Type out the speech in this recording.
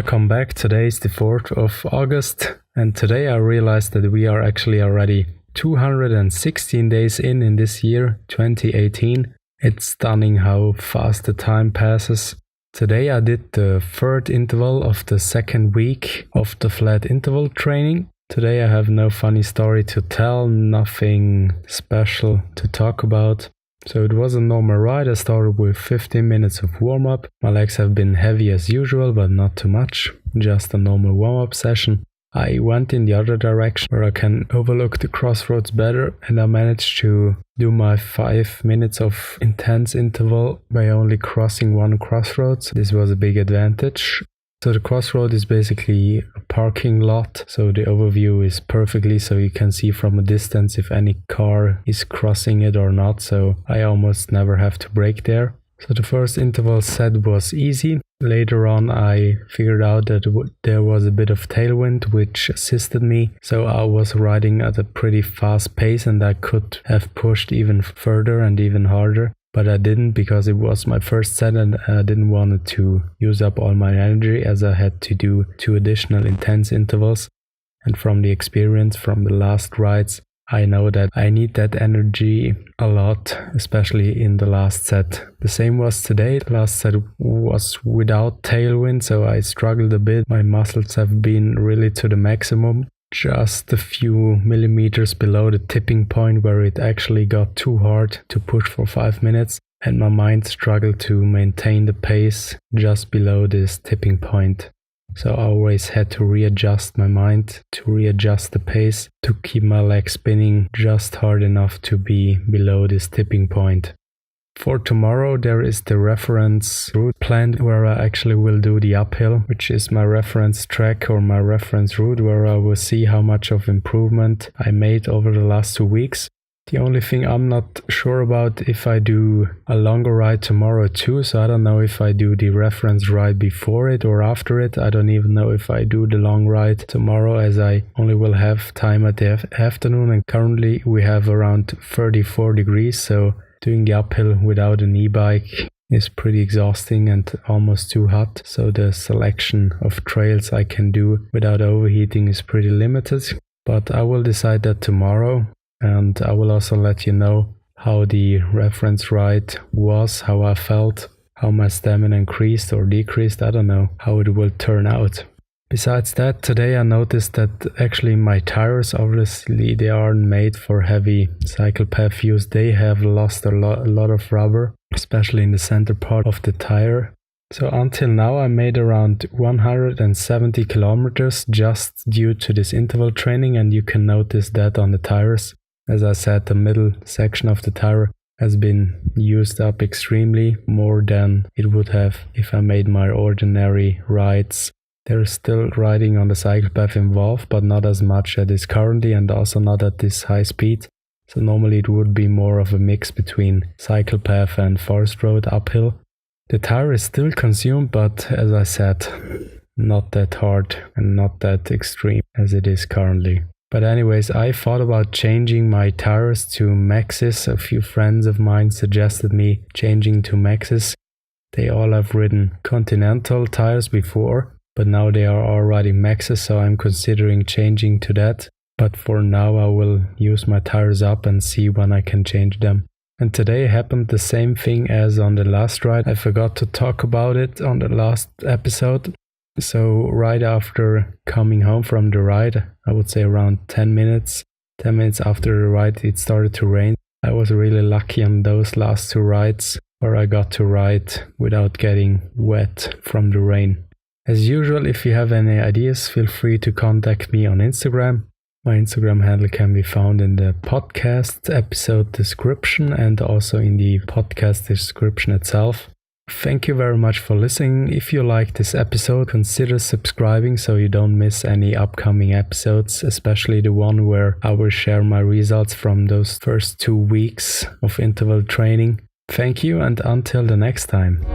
welcome back. Today is the 4th of August and today I realized that we are actually already 216 days in this year, 2018. It's stunning how fast the time passes. Today I did the third interval of the second week of the flat interval training. Today I have no funny story to tell, nothing special to talk about. So it was a normal ride. I started with 15 minutes of warm-up. My legs have been heavy as usual, but not too much. Just a normal warm-up session. I went in the other direction where I can overlook the crossroads better, and I managed to do my 5 minutes of intense interval by only crossing one crossroads. This was a big advantage. So the crossroad is basically a parking lot, so the overview is perfectly so you can see from a distance if any car is crossing it or not, so I almost never have to brake there. So the first interval set was easy. Later on I figured out that there was a bit of tailwind which assisted me, so I was riding at a pretty fast pace and I could have pushed even further and even harder. But I didn't because it was my first set and I didn't want to use up all my energy as I had to do 2 additional intense intervals. And from the experience from the last rides, I know that I need that energy a lot, especially in the last set. The same was today. The last set was without tailwind, so I struggled a bit. My muscles have been really to the maximum. Just a few millimeters below the tipping point where it actually got too hard to push for 5 minutes, and my mind struggled to maintain the pace just below this tipping point. So I always had to readjust my mind, to readjust the pace, to keep my legs spinning just hard enough to be below this tipping point. For tomorrow there is the reference route planned where I actually will do the uphill, which is my reference track or my reference route where I will see how much of improvement I made over the last 2 weeks. The only thing I'm not sure about if I do a longer ride tomorrow too, so I don't know if I do the reference ride before it or after it. I don't even know if I do the long ride tomorrow as I only will have time at the afternoon and currently we have around 34 degrees, so doing the uphill without an e-bike is pretty exhausting and almost too hot, so the selection of trails I can do without overheating is pretty limited. But I will decide that tomorrow, and I will also let you know how the reference ride was, how I felt, how my stamina increased or decreased. I don't know how it will turn out. Besides that, today I noticed that actually my tires, obviously they aren't made for heavy cycle path use. They have lost a lot of rubber, especially in the center part of the tire. So until now I made around 170 kilometers just due to this interval training, and you can notice that on the tires. As I said, the middle section of the tire has been used up extremely more than it would have if I made my ordinary rides. There is still riding on the cycle path involved, but not as much as it is currently and also not at this high speed. So normally it would be more of a mix between cycle path and forest road uphill. The tire is still consumed, but as I said, not that hard and not that extreme as it is currently. But anyways, I thought about changing my tires to Maxxis. A few friends of mine suggested me changing to Maxxis. They all have ridden Continental tires before, but now they are all riding Maxxis, so I'm considering changing to that. But for now I will use my tires up and see when I can change them. And today happened the same thing as on the last ride. I forgot to talk about it on the last episode. So right after coming home from the ride, I would say around 10 minutes after the ride, it started to rain. I was really lucky on those last 2 rides where I got to ride without getting wet from the rain. As usual, if you have any ideas, feel free to contact me on Instagram. My Instagram handle can be found in the podcast episode description and also in the podcast description itself. Thank you very much for listening. If you like this episode, consider subscribing so you don't miss any upcoming episodes, especially the one where I will share my results from those first 2 weeks of interval training. Thank you, and until the next time.